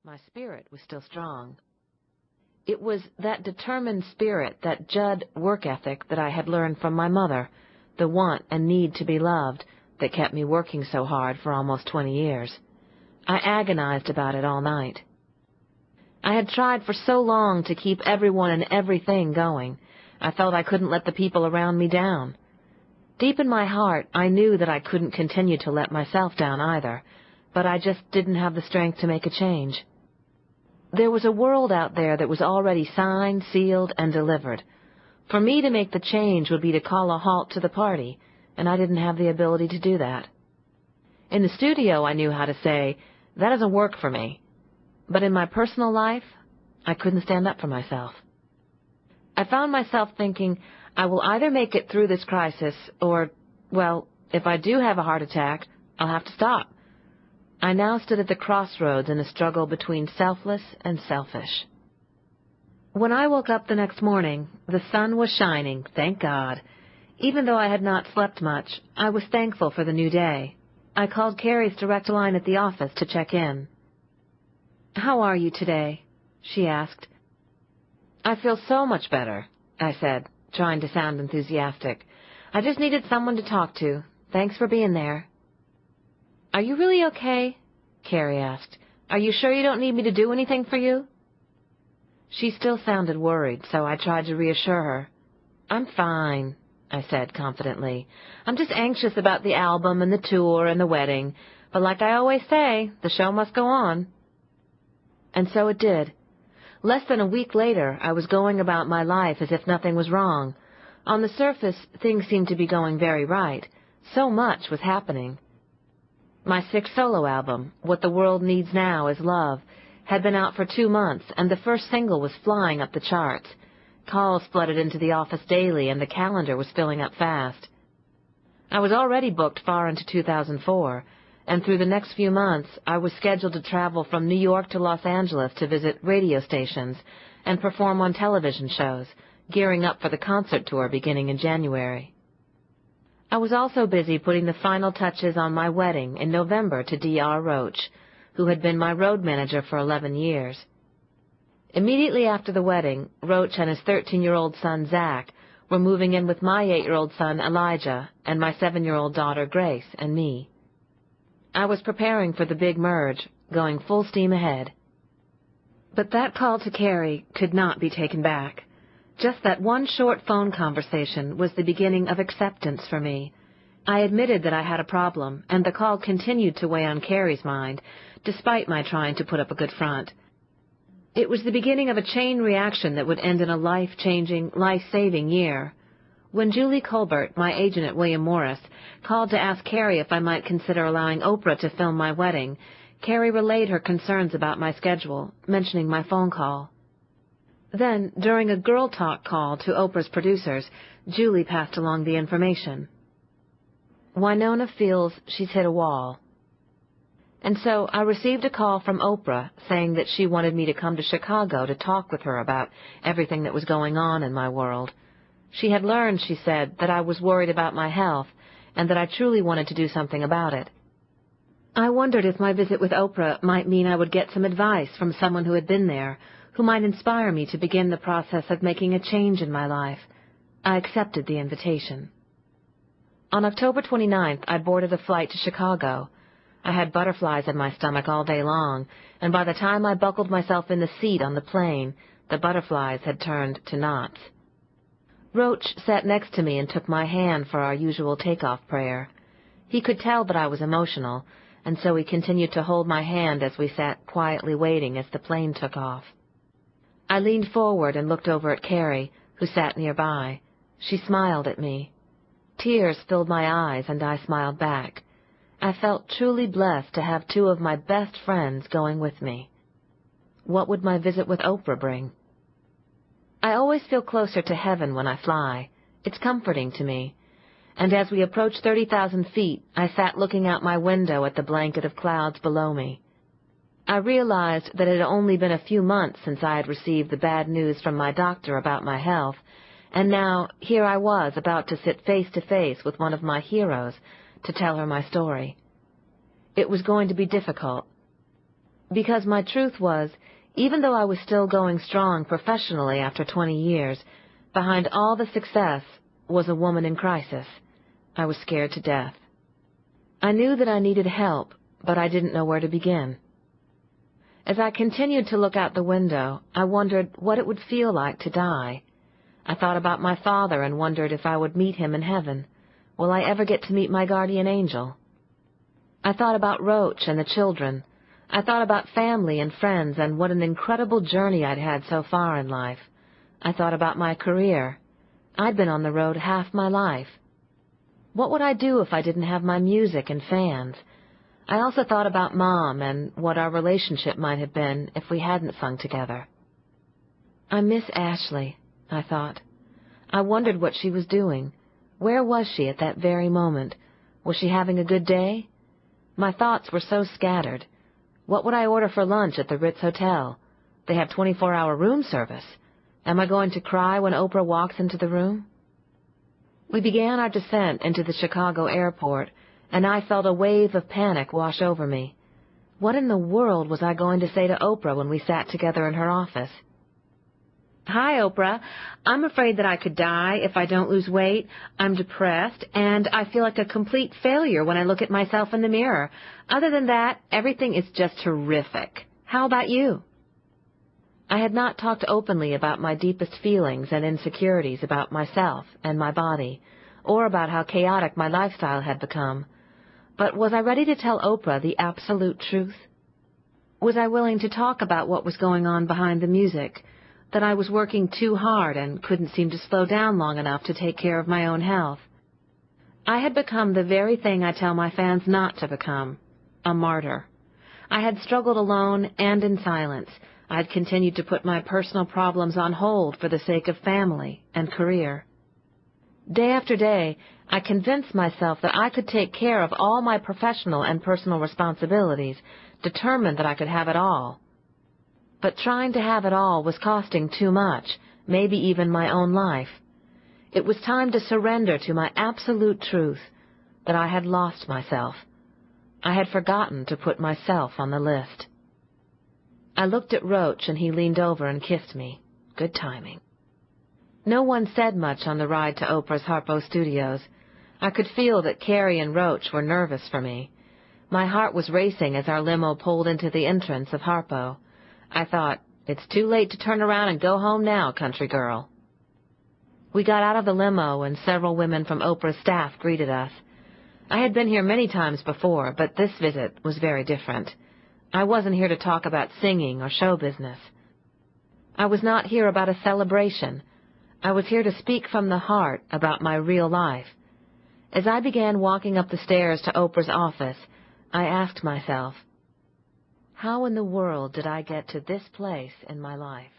My spirit was still strong. It was that determined spirit, that Judd work ethic that I had learned from my mother, the want and need to be loved, that kept me working so hard for almost 20 years. I agonized about it all night. I had tried for so long to keep everyone and everything going. I felt I couldn't let the people around me down. Deep in my heart, I knew that I couldn't continue to let myself down either, but I just didn't have the strength to make a change. There was a world out there that was already signed, sealed, and delivered. For me to make the change would be to call a halt to the party, and I didn't have the ability to do that. In the studio, I knew how to say, "That doesn't work for me." But in my personal life, I couldn't stand up for myself. I found myself thinking, I will either make it through this crisis or, well, if I do have a heart attack, I'll have to stop. I now stood at the crossroads in a struggle between selfless and selfish. When I woke up the next morning, the sun was shining, thank God. Even though I had not slept much, I was thankful for the new day. I called Carrie's direct line at the office to check in. "How are you today?" she asked. "I feel so much better," I said, trying to sound enthusiastic. "I just needed someone to talk to. Thanks for being there." "Are you really okay?" Carrie asked. "Are you sure you don't need me to do anything for you?" She still sounded worried, so I tried to reassure her. "I'm fine," I said confidently. "I'm just anxious about the album and the tour and the wedding, but like I always say, the show must go on." And so it did. Less than a week later, I was going about my life as if nothing was wrong. On the surface, things seemed to be going very right. So much was happening. My 6th solo album, What the World Needs Now Is Love, had been out for 2 months, and the first single was flying up the charts. Calls flooded into the office daily, and the calendar was filling up fast. I was already booked far into 2004, and through the next few months, I was scheduled to travel from New York to Los Angeles to visit radio stations and perform on television shows, gearing up for the concert tour beginning in January. I was also busy putting the final touches on my wedding in November to D.R. Roach, who had been my road manager for 11 years. Immediately after the wedding, Roach and his 13-year-old son, Zach, were moving in with my 8-year-old son, Elijah, and my 7-year-old daughter, Grace, and me. I was preparing for the big merge, going full steam ahead. But that call to Carrie could not be taken back. Just that one short phone conversation was the beginning of acceptance for me. I admitted that I had a problem, and the call continued to weigh on Carrie's mind, despite my trying to put up a good front. It was the beginning of a chain reaction that would end in a life-changing, life-saving year. When Julie Colbert, my agent at William Morris, called to ask Carrie if I might consider allowing Oprah to film my wedding, Carrie relayed her concerns about my schedule, mentioning my phone call. Then, during a girl talk call to Oprah's producers, Julie passed along the information. "Wynonna feels she's hit a wall." And so I received a call from Oprah saying that she wanted me to come to Chicago to talk with her about everything that was going on in my world. She had learned, she said, that I was worried about my health and that I truly wanted to do something about it. I wondered if my visit with Oprah might mean I would get some advice from someone who had been there, who might inspire me to begin the process of making a change in my life. I accepted the invitation. On October 29th, I boarded a flight to Chicago. I had butterflies in my stomach all day long, and by the time I buckled myself in the seat on the plane, the butterflies had turned to knots. Roach sat next to me and took my hand for our usual takeoff prayer. He could tell that I was emotional, and so he continued to hold my hand as we sat quietly waiting as the plane took off. I leaned forward and looked over at Carrie, who sat nearby. She smiled at me. Tears filled my eyes, and I smiled back. I felt truly blessed to have 2 of my best friends going with me. What would my visit with Oprah bring? I always feel closer to heaven when I fly. It's comforting to me. And as we approached 30,000 feet, I sat looking out my window at the blanket of clouds below me. I realized that it had only been a few months since I had received the bad news from my doctor about my health, and now here I was about to sit face to face with one of my heroes to tell her my story. It was going to be difficult. Because my truth was, even though I was still going strong professionally after 20 years, behind all the success was a woman in crisis. I was scared to death. I knew that I needed help, but I didn't know where to begin. As I continued to look out the window, I wondered what it would feel like to die. I thought about my father and wondered if I would meet him in heaven. Will I ever get to meet my guardian angel? I thought about Roach and the children. I thought about family and friends and what an incredible journey I'd had so far in life. I thought about my career. I'd been on the road half my life. What would I do if I didn't have my music and fans? I also thought about Mom and what our relationship might have been if we hadn't sung together. I miss Ashley, I thought. I wondered what she was doing. Where was she at that very moment? Was she having a good day? My thoughts were so scattered. What would I order for lunch at the Ritz Hotel? They have 24-hour room service. Am I going to cry when Oprah walks into the room? We began our descent into the Chicago airport, and I felt a wave of panic wash over me. What in the world was I going to say to Oprah when we sat together in her office? Hi, Oprah. I'm afraid that I could die if I don't lose weight. I'm depressed, and I feel like a complete failure when I look at myself in the mirror. Other than that, everything is just terrific. How about you? I had not talked openly about my deepest feelings and insecurities about myself and my body, or about how chaotic my lifestyle had become. But was I ready to tell Oprah the absolute truth? Was I willing to talk about what was going on behind the music, that I was working too hard and couldn't seem to slow down long enough to take care of my own health? I had become the very thing I tell my fans not to become, a martyr. I had struggled alone and in silence. I had continued to put my personal problems on hold for the sake of family and career. Day after day, I convinced myself that I could take care of all my professional and personal responsibilities, determined that I could have it all. But trying to have it all was costing too much, maybe even my own life. It was time to surrender to my absolute truth, that I had lost myself. I had forgotten to put myself on the list. I looked at Roach and he leaned over and kissed me. Good timing. No one said much on the ride to Oprah's Harpo Studios. I could feel that Carrie and Roach were nervous for me. My heart was racing as our limo pulled into the entrance of Harpo. I thought, it's too late to turn around and go home now, country girl. We got out of the limo and several women from Oprah's staff greeted us. I had been here many times before, but this visit was very different. I wasn't here to talk about singing or show business. I was not here about a celebration. I was here to speak from the heart about my real life. As I began walking up the stairs to Oprah's office, I asked myself, how in the world did I get to this place in my life?